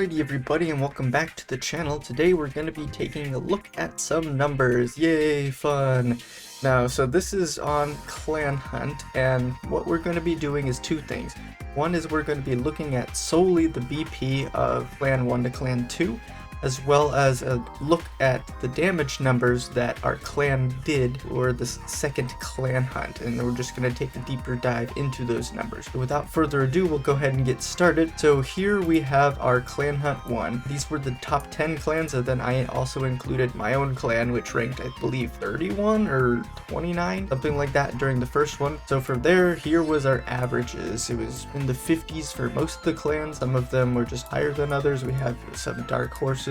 Alrighty everybody, and welcome back to the channel. Today we're going to be taking a look at some numbers. Yay, fun! Now, so this is on Clan Hunt, and what we're going to be doing is two things. One is we're going to be looking at solely the BP of Clan 1 to Clan 2, as well as a look at the damage numbers that our clan did for the second clan hunt, and we're just going to take a deeper dive into those numbers. But without further ado, we'll go ahead and get started. So here we have our clan hunt 1. These were the top 10 clans, and then I also included my own clan, which ranked, I believe, 31 or 29, something like that during the first one. So from there, here was our averages. It was in the 50s for most of the clans. Some of them were just higher than others. We have some dark horses,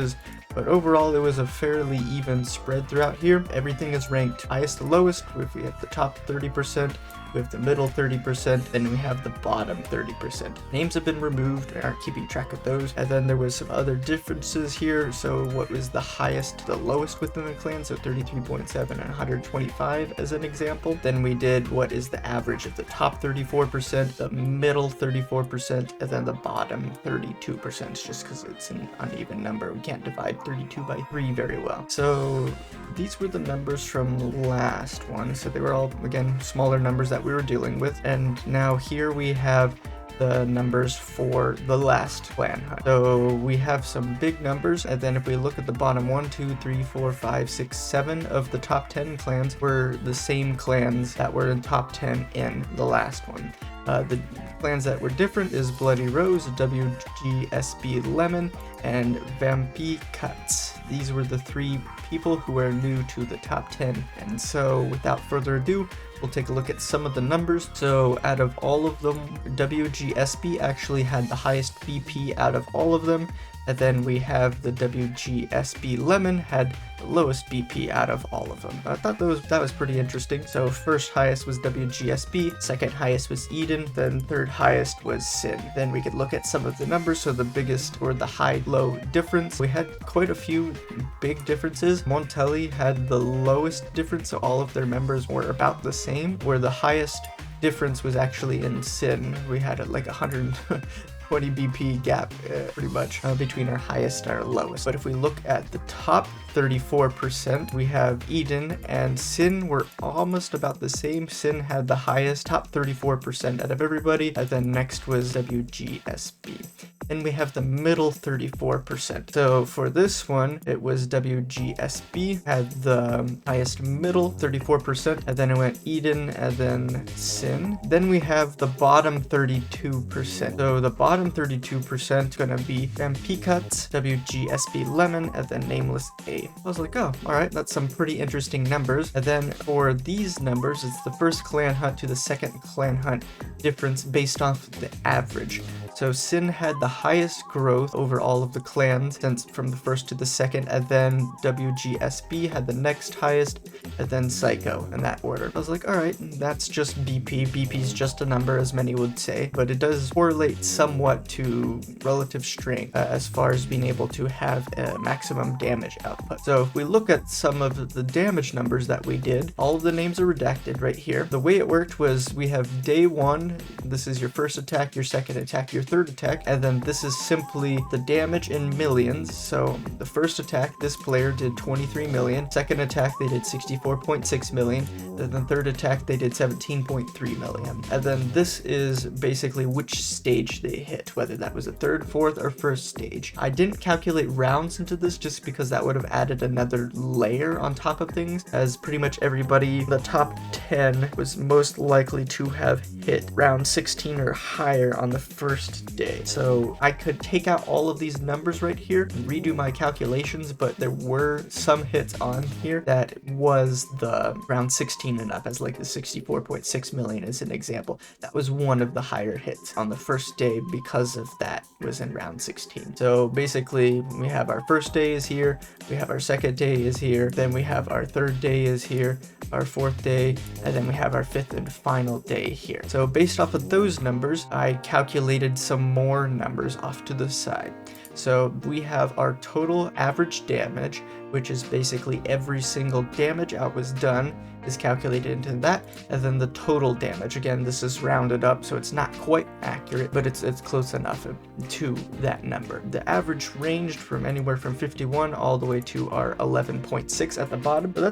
but overall it was a fairly even spread throughout here. Everything is ranked highest to lowest. If we have the top 30%, we have the middle 30%, and we have the bottom 30%. Names have been removed, we aren't keeping track of those. And then there was some other differences here. So what was the highest to the lowest within the clan? So 33.7 and 125 as an example. Then we did what is the average of the top 34%, the middle 34%, and then the bottom 32%, just because it's an uneven number. We can't divide 32 by 3 very well. So these were the numbers from the last one. So they were all, again, smaller numbers that we were dealing with. And now here we have the numbers for the last clan hunt. So we have some big numbers, and then if we look at the bottom 1, 2, 3, 4, 5, 6, 7 of the top 10 clans were the same clans that were in top 10 in the last one. The clans that were different is Bloody Rose, WGSB Lemon, and Vampy Cuts. These were the three people who are new to the top 10. And so without further ado, we'll take a look at some of the numbers. So out of all of them, WGSB actually had the highest BP out of all of them. And then we have the WGSB Lemon had the lowest BP out of all of them. I thought that was pretty interesting. So first highest was WGSB, second highest was Eden, then third highest was Sin. Then we could look at some of the numbers. So the biggest or the high-low difference, we had quite a few big differences. Montelli had the lowest difference, so all of their members were about the same, where the highest difference was actually in Sin. We had like 120 BP gap pretty much between our highest and our lowest. But if we look at the top 34%, we have Eden and Sin were almost about the same. Sin had the highest, top 34% out of everybody, and then next was WGSB. And we have the middle 34%. So for this one, it was WGSB had the highest middle 34%, and then it went Eden and then Sin. Then we have the bottom 32%. So the bottom 32% is gonna be MP Cuts, WGSB Lemon, and then Nameless A. I was like, oh, all right, that's some pretty interesting numbers. And then for these numbers, it's the first clan hunt to the second clan hunt difference based off the average. So Sin had the highest growth over all of the clans since from the first to the second, and then WGSB had the next highest, and then Psycho in that order. I was like, all right, that's just BP. BP is just a number, as many would say, but it does correlate somewhat to relative strength as far as being able to have a maximum damage output. So if we look at some of the damage numbers that we did, all of the names are redacted right here. The way it worked was we have day 1, this is your first attack, your second attack, your third attack, and then this is simply the damage in millions. So the first attack, this player did 23 million. Second attack, they did 64.6 million. Then the third attack, they did 17.3 million. And then this is basically which stage they hit, whether that was a third, fourth, or first stage. I didn't calculate rounds into this just because that would have added another layer on top of things, as pretty much everybody in the top 10 was most likely to have hit round 16 or higher on the first day. So I could take out all of these numbers right here and redo my calculations, but there were some hits on here that was the round 16 and up, as like the 64.6 million is an example. That was one of the higher hits on the first day because of that was in round 16. So basically we have our first day is here, we have our second day is here, then we have our third day is here, our fourth day, and then we have our 5th and final day here. So based off of those numbers, I calculated some more numbers off to the side. So we have our total average damage, which is basically every single damage out was done is calculated into that, and then the total damage. Again, this is rounded up, so it's not quite accurate, but it's close enough to that number. The average ranged from anywhere from 51 all the way to our 11.6 at the bottom, but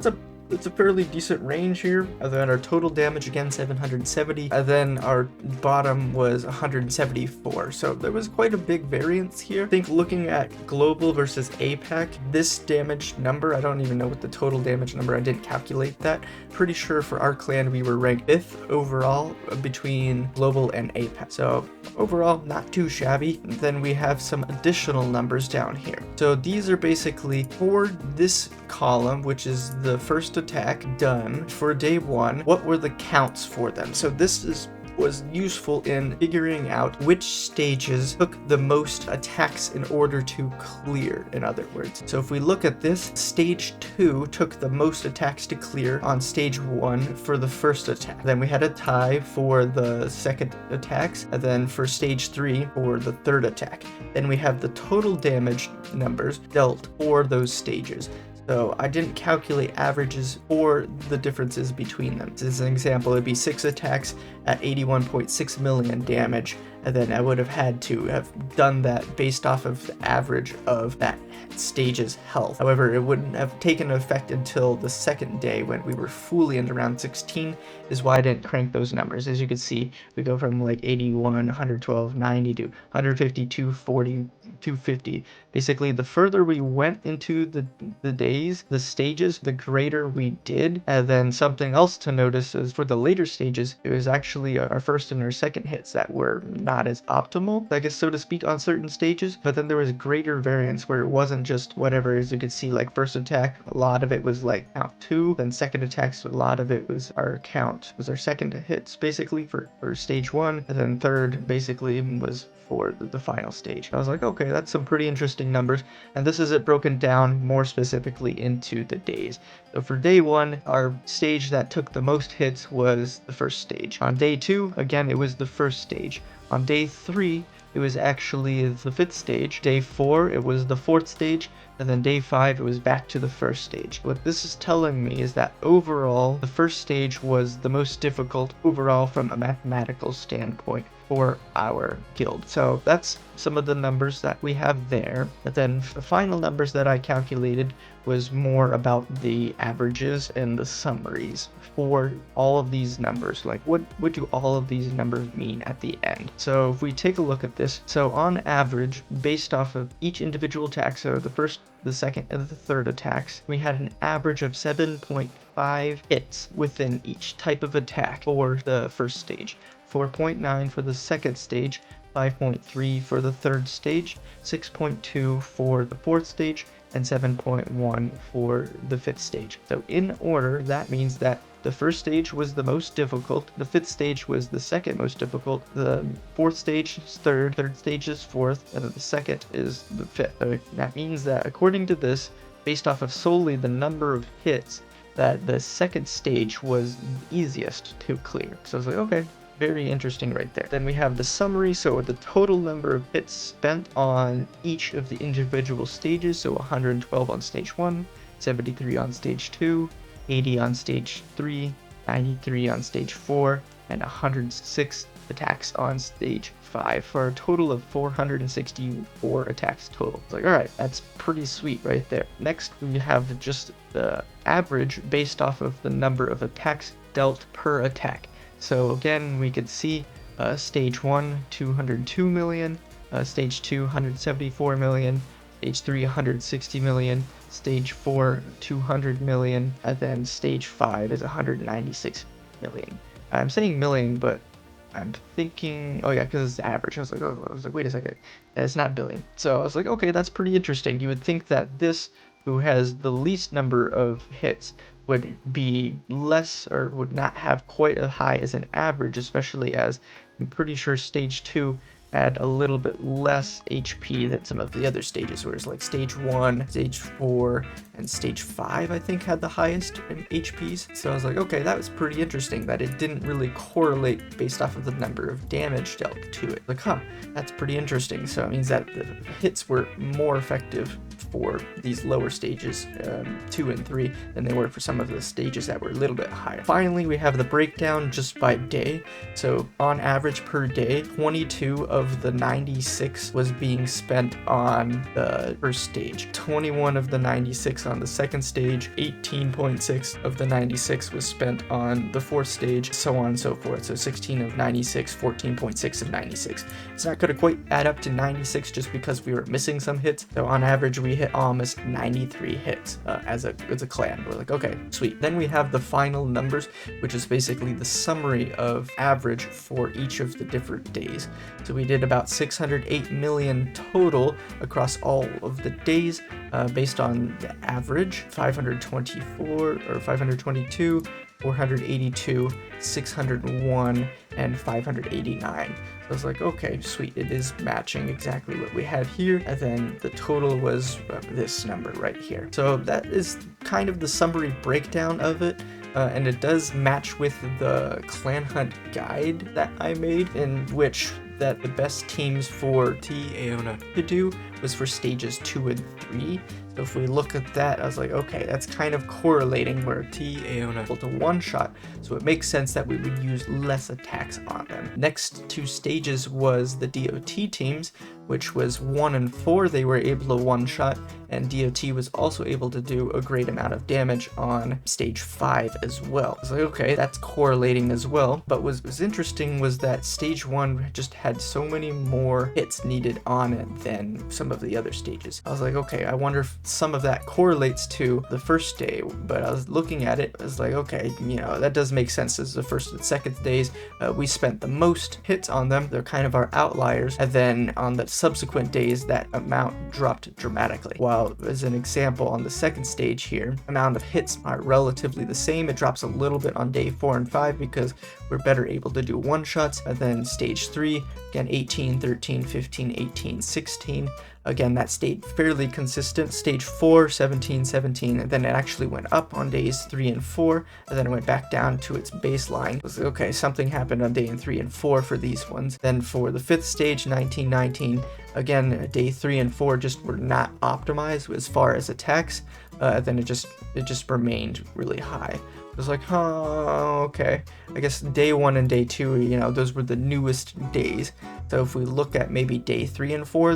it's a fairly decent range here. And then our total damage, again, 770, and then our bottom was 174. So there was quite a big variance here. I think looking at global versus APAC, this damage number, I don't even know what the total damage number, I didn't calculate that. Pretty sure for our clan we were ranked 5th overall between global and APAC. So overall, not too shabby. Then we have some additional numbers down here. So these are basically for this column, which is the first attack done for day 1, what were the counts for them. So this was useful in figuring out which stages took the most attacks in order to clear, in other words. So if we look at this, stage 2 took the most attacks to clear on stage 1 for the first attack. Then we had a tie for the second attacks, and then for stage 3 for the third attack. Then we have the total damage numbers dealt for those stages. So I didn't calculate averages or the differences between them. As an example, it'd be 6 attacks at 81.6 million damage, and then I would have had to have done that based off of the average of that stage's health. However, it wouldn't have taken effect until the second day when we were fully into round 16, is why I didn't crank those numbers. As you can see, we go from like 81, 112, 90 to 150, 240, 250. Basically, the further we went into the days, the stages, the greater we did. And then something else to notice is for the later stages, it was actually our first and our second hits that were not as optimal, I guess, so to speak, on certain stages. But then there was greater variance where it wasn't just whatever. As you can see, like first attack, a lot of it was like count 2, then second attacks, a lot of it was our second hits basically for stage 1, and then third basically was for the final stage. I was like, okay, that's some pretty interesting numbers, and this is it broken down more specifically into the days. So for day 1, our stage that took the most hits was the first stage. On day 2, again, it was the first stage. On day 3, it was actually the 5th stage. Day 4, it was the 4th stage. And then day 5, it was back to the first stage. What this is telling me is that overall, the first stage was the most difficult overall from a mathematical standpoint for our guild. So that's some of the numbers that we have there. But then the final numbers that I calculated was more about the averages and the summaries for all of these numbers. Like what do all of these numbers mean at the end? So if we take a look at this, so on average, based off of each individual attack, so the first, the second, and the third attacks, we had an average of 7.5 hits within each type of attack for the first stage, 4.9 for the second stage, 5.3 for the third stage, 6.2 for the fourth stage, and 7.1 for the 5th stage. So in order, that means that the first stage was the most difficult, the 5th stage was the second most difficult, the 4th stage is third stage is 4th, and the second is the 5th. So that means that according to this, based off of solely the number of hits, that the second stage was the easiest to clear. So I was like, okay, very interesting right there. Then we have the summary, so the total number of hits spent on each of the individual stages, so 112 on stage 1, 73 on stage 2, 80 on stage 3, 93 on stage 4, and 106 attacks on stage 5 for a total of 464 attacks total. It's like, alright, that's pretty sweet right there. Next, we have just the average based off of the number of attacks dealt per attack. So again, we could see stage 1, 202 million, stage 2, 174 million, stage 3, 160 million, stage 4, 200 million, and then stage 5 is 196 million. I'm saying million, but I'm thinking, oh yeah, because it's average. I was like, wait a second, it's not billion. So I was like, okay, that's pretty interesting. You would think that this, who has the least number of hits, would be less or would not have quite as high as an average, especially as I'm pretty sure stage 2 had a little bit less HP than some of the other stages, whereas like stage 1, stage 4, and stage 5 I think had the highest in HPs. So I was like, okay, that was pretty interesting that it didn't really correlate based off of the number of damage dealt to it. Like, huh, that's pretty interesting. So it means that the hits were more effective for these lower stages, 2 and 3, than they were for some of the stages that were a little bit higher. Finally, we have the breakdown just by day. So on average per day, 22 of the 96 was being spent on the first stage, 21 of the 96 on the second stage, 18.6 of the 96 was spent on the fourth stage, so on and so forth. So 16 of 96, 14.6 of 96. It's not going to quite add up to 96 just because we were missing some hits. So on average, we hit almost 93 hits as a clan. We're like, okay, sweet. Then we have the final numbers, which is basically the summary of average for each of the different days. So we did about 608 million total across all of the days, based on the average 524 or 522, 482, 601, and 589. So I was like, okay, sweet, it is matching exactly what we had here, and then the total was this number right here. So that is kind of the summary breakdown of it, and it does match with the Clan Hunt guide that I made, in which that the best teams for T. Aona to do was for stages 2 and 3. So if we look at that, I was like, okay, that's kind of correlating where T. Aona able to one-shot, so it makes sense that we would use less attacks on them. Next two stages was the DOT teams, which was 1 and 4, they were able to one-shot, and DOT was also able to do a great amount of damage on stage 5 as well. I was like, okay, that's correlating as well, but what was interesting was that stage 1 just had so many more hits needed on it than some of the other stages. I was like, okay, I wonder if some of that correlates to the first day, but I was looking at it, I was like, okay, you know, that does make sense. As the first and second days, we spent the most hits on them, they're kind of our outliers, and then on the subsequent days that amount dropped dramatically. While as an example, on the second stage here, amount of hits are relatively the same. It drops a little bit on day 4 and 5 because we're better able to do one shots, and then stage 3, again 18, 13, 15, 18, 16. Again, that stayed fairly consistent. Stage 4, 17, 17, and then it actually went up on days 3 and 4, and then it went back down to its baseline. It was like, okay, something happened on day 3 and 4 for these ones. Then for the 5th stage, 19, 19, again, day 3 and 4 just were not optimized as far as attacks. Then it just remained really high. It was like, huh, okay. I guess day 1 and day 2, you know, those were the newest days. So if we look at maybe day 3 and 4,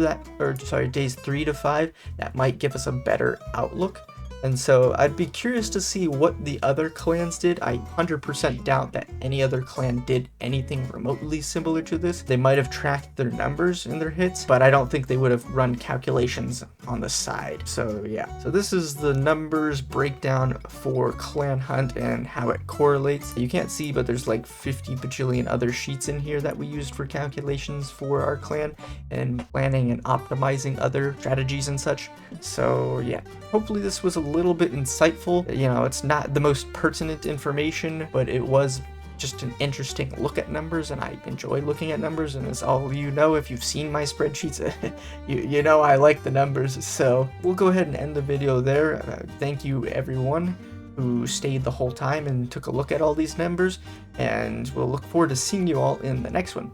days 3 to 5, that might give us a better outlook. And so I'd be curious to see what the other clans did. I 100% doubt that any other clan did anything remotely similar to this. They might have tracked their numbers in their hits, but I don't think they would have run calculations on the side. So yeah, so this is the numbers breakdown for Clan Hunt and how it correlates. You can't see, but there's like 50 bajillion other sheets in here that we used for calculations for our clan and planning and optimizing other strategies and such. So yeah, hopefully this was a little bit insightful. You know, it's not the most pertinent information, but it was just an interesting look at numbers, and I enjoy looking at numbers, and as all of you know, if you've seen my spreadsheets, you know I like the numbers. So we'll go ahead and end the video there. Thank you everyone who stayed the whole time and took a look at all these numbers, and we'll look forward to seeing you all in the next one.